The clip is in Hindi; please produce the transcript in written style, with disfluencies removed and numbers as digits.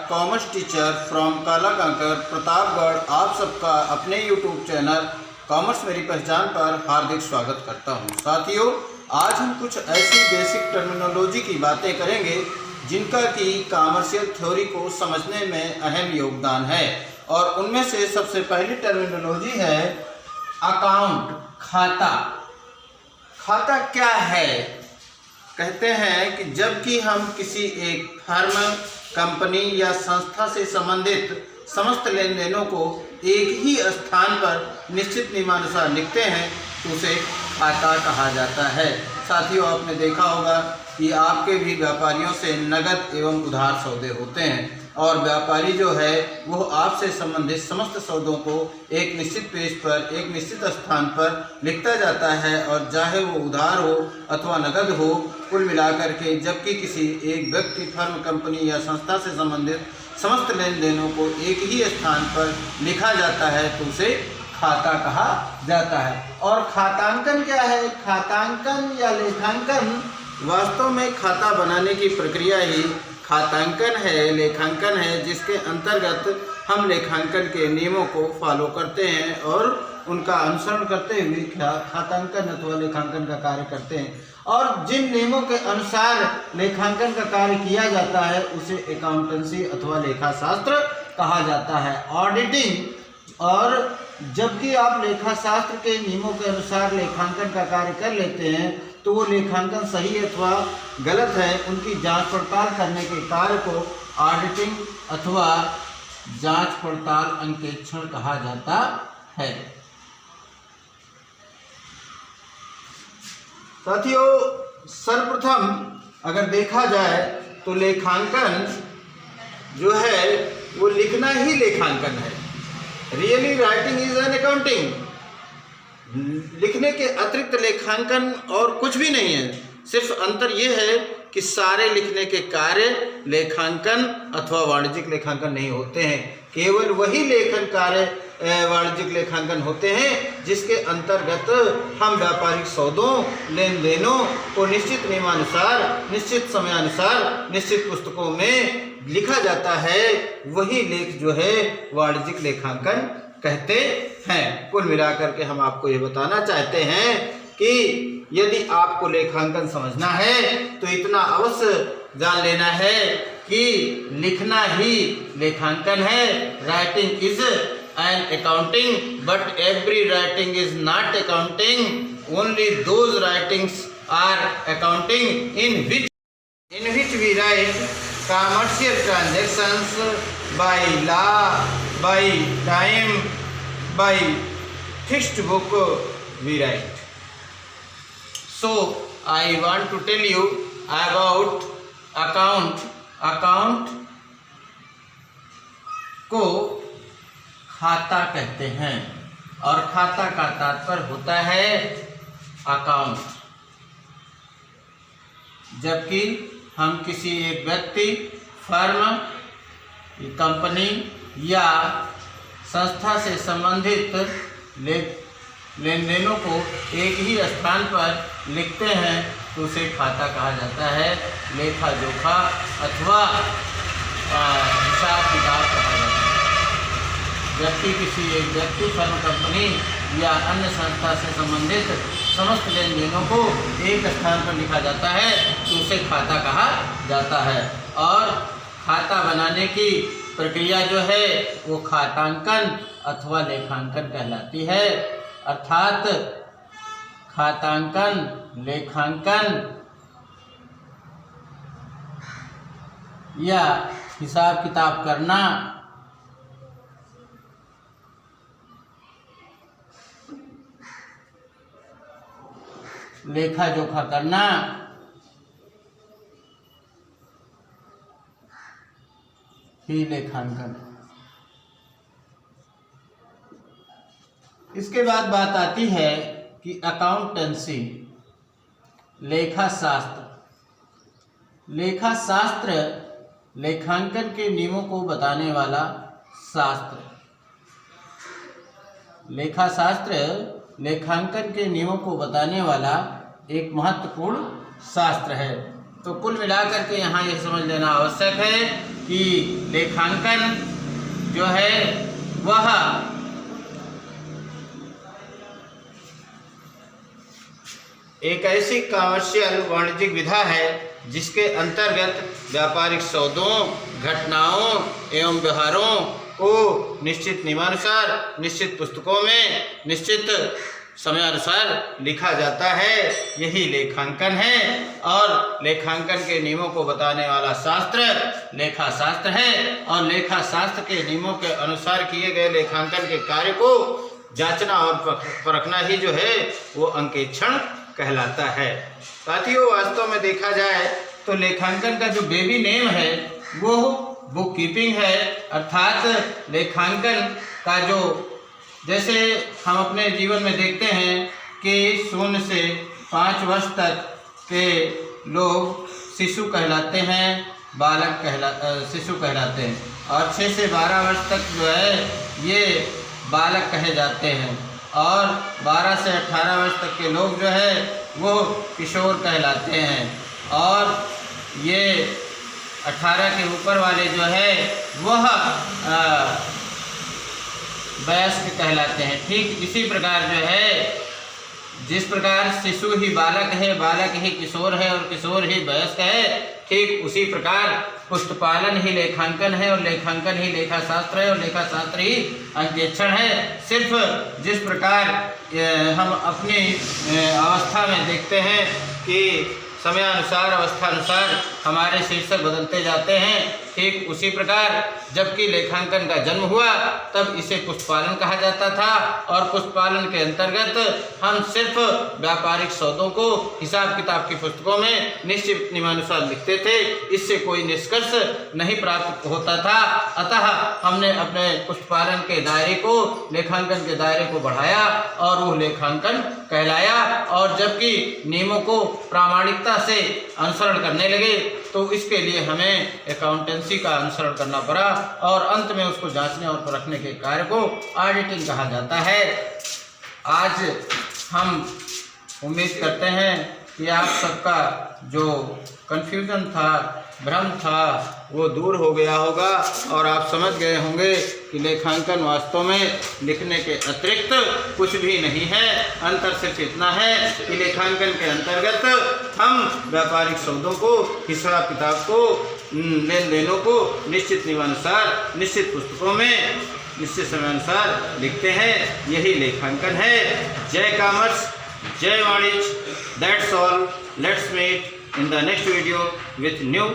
Commerce teacher from Kalakankar Pratapgarh आप सबका अपने यूट्यूब चैनल कॉमर्स मेरी पहचान पर हार्दिक स्वागत करता हूं। साथियों, आज हम कुछ ऐसी बेसिक टर्मिनोलॉजी की बातें करेंगे जिनका कि कॉमर्शियल थ्योरी को समझने में अहम योगदान है। और उनमें से सबसे पहली टर्मिनोलॉजी है अकाउंट, खाता। खाता क्या है? कहते हैं कि जबकि हम किसी एक फर्म, कंपनी या संस्था से संबंधित समस्त लेन देनों को एक ही स्थान पर निश्चित नियमानुसार लिखते हैं तो उसे खाता कहा जाता है। साथियों, आपने देखा होगा कि आपके भी व्यापारियों से नगद एवं उधार सौदे होते हैं और व्यापारी जो है वो आपसे संबंधित समस्त सौदों को एक निश्चित पेज पर, एक निश्चित स्थान पर लिखता जाता है, और चाहे वो उधार हो अथवा नगद हो, कुल मिलाकर के जबकि किसी एक व्यक्ति, फर्म, कंपनी या संस्था से संबंधित समस्त लेन देनों को एक ही स्थान पर लिखा जाता है तो उसे खाता कहा जाता है। और खातांकन क्या है? खातांकन या लेखांकन वास्तव में खाता बनाने की प्रक्रिया ही खातांकन है, लेखांकन है, जिसके अंतर्गत हम लेखांकन के नियमों को फॉलो करते हैं और उनका अनुसरण करते हुए खातांकन अथवा लेखांकन का कार्य करते हैं। और जिन नियमों के अनुसार लेखांकन का कार्य किया जाता है उसे अकाउंटेंसी अथवा लेखाशास्त्र कहा जाता है। ऑडिटिंग, और जबकि आप लेखाशास्त्र के नियमों के अनुसार लेखांकन का कार्य कर लेते हैं तो वो लेखांकन सही अथवा गलत है, उनकी जांच पड़ताल करने के कार्य को ऑडिटिंग अथवा जांच पड़ताल अंकेक्षण कहा जाता है। साथियों, सर्वप्रथम अगर देखा जाए तो लेखांकन जो है वो लिखना ही लेखांकन है। Really writing is an accounting. लिखने के अतिरिक्त लेखांकन और कुछ भी नहीं है, सिर्फ अंतर यह है कि सारे लिखने के कार्य लेखांकन अथवा वाणिज्यिक लेखांकन नहीं होते हैं। केवल वही लेखन कार्य वाणिज्यिक लेखांकन होते हैं जिसके अंतर्गत हम व्यापारिक सौदों, लेन देनों को निश्चित नियमानुसार, निश्चित समयानुसार, निश्चित पुस्तकों में लिखा जाता है। वही लेख जो है वाणिज्यिक लेखांकन कहते हैं। कुल मिलाकर के हम आपको ये बताना चाहते हैं कि यदि आपको लेखांकन समझना है तो इतना अवश्य जान लेना है कि लिखना ही लेखांकन है। Writing is an accounting but every writing is not accounting. Only those writings are accounting in which we write commercial transactions by law, by time, by fixed book we write. So I want to tell you about account. account को खाता कहते हैं और खाता का तात्पर्य होता है अकाउंट। जबकि हम किसी एक व्यक्ति, फर्म, कंपनी या संस्था से संबंधित लेन देनों को एक ही स्थान पर लिखते हैं तो उसे खाता कहा जाता है। लेखा जोखा अथवा हिसाब किताब कहा जाता है। जबकि किसी एक व्यक्ति, फर्म, कंपनी या अन्य संस्था से संबंधित समस्त लेन देनों को एक स्थान पर लिखा जाता है तो उसे खाता कहा जाता है। और खाता बनाने की प्रक्रिया जो है वो खातांकन अथवा लेखांकन कहलाती है। अर्थात खातांकन, लेखांकन या हिसाब किताब करना लेखा जोखा करना ही लेखांकन। इसके बाद बात आती है कि अकाउंटेंसी, लेखाशास्त्र। लेखाशास्त्र लेखांकन के नियमों को बताने वाला शास्त्र। लेखाशास्त्र लेखांकन के नियमों को बताने वाला एक महत्वपूर्ण शास्त्र है। तो कुल मिलाकर के यहाँ यह समझ लेना आवश्यक है कि लेखांकन जो है वह एक ऐसी कमर्शियल वाणिज्यिक विधा है जिसके अंतर्गत व्यापारिक सौदों, घटनाओं एवं व्यवहारों को निश्चित नियमानुसार, निश्चित पुस्तकों में, निश्चित समयानुसार लिखा जाता है। यही लेखांकन है और लेखांकन के नियमों को बताने वाला शास्त्र लेखा शास्त्र है और लेखा शास्त्र के नियमों के अनुसार किए गए लेखांकन के कार्य को जांचना और परखना ही जो है वो अंकेक्षण कहलाता है। साथियों, वास्तव में देखा जाए तो लेखांकन का जो बेबी नेम है वो बुक कीपिंग है, अर्थात लेखांकन का जो, जैसे हम अपने जीवन में देखते हैं कि 0 से 5 वर्ष तक के लोग शिशु कहलाते हैं, शिशु कहलाते हैं और 6 से 12 वर्ष तक जो है ये बालक कहे जाते हैं और 12 से 18 वर्ष तक के लोग जो है वो किशोर कहलाते हैं और ये 18 के ऊपर वाले जो है वह वयस्क कहलाते हैं। ठीक इसी प्रकार जो है, जिस प्रकार शिशु ही बालक है, बालक ही किशोर है और किशोर ही वयस्क है, ठीक उसी प्रकार पुस्तपालन ही लेखांकन है और लेखांकन ही लेखा शास्त्र है और लेखा शास्त्र ही अंकेक्षण है। सिर्फ जिस प्रकार हम अपनी अवस्था में देखते हैं कि समयानुसार, अवस्थानुसार हमारे शीर्षक बदलते जाते हैं, ठीक उसी प्रकार जबकि लेखांकन का जन्म हुआ तब इसे पुस्तपालन कहा जाता था और पुस्तपालन के अंतर्गत हम सिर्फ व्यापारिक सौदों को हिसाब किताब की पुस्तकों में निश्चित नियमानुसार लिखते थे, इससे कोई निष्कर्ष नहीं प्राप्त होता था। अतः हमने अपने पुस्तपालन के दायरे को, लेखांकन के दायरे को बढ़ाया और वो लेखांकन कहलाया और जबकि नियमों को प्रामाणिकता से अनुसरण करने लगे तो इसके लिए हमें अकाउंटेंसी का अनुसरण करना पड़ा और अंत में उसको जांचने और परखने के कार्य को ऑडिटिंग कहा जाता है। आज हम उम्मीद करते हैं कि आप सबका जो कन्फ्यूजन था, भ्रम था, वो दूर हो गया होगा और आप समझ गए होंगे कि लेखांकन वास्तव में लिखने के अतिरिक्त कुछ भी नहीं है। अंतर सिर्फ इतना है कि लेखांकन के अंतर्गत हम व्यापारिक सौदों को, हिसाब किताब को, लेन देनों को निश्चित नियमानुसार, निश्चित पुस्तकों में, निश्चित समयानुसार लिखते हैं। यही लेखांकन है। जय कॉमर्स, जय वाणिज्य। That's all. Let's meet in the next video with new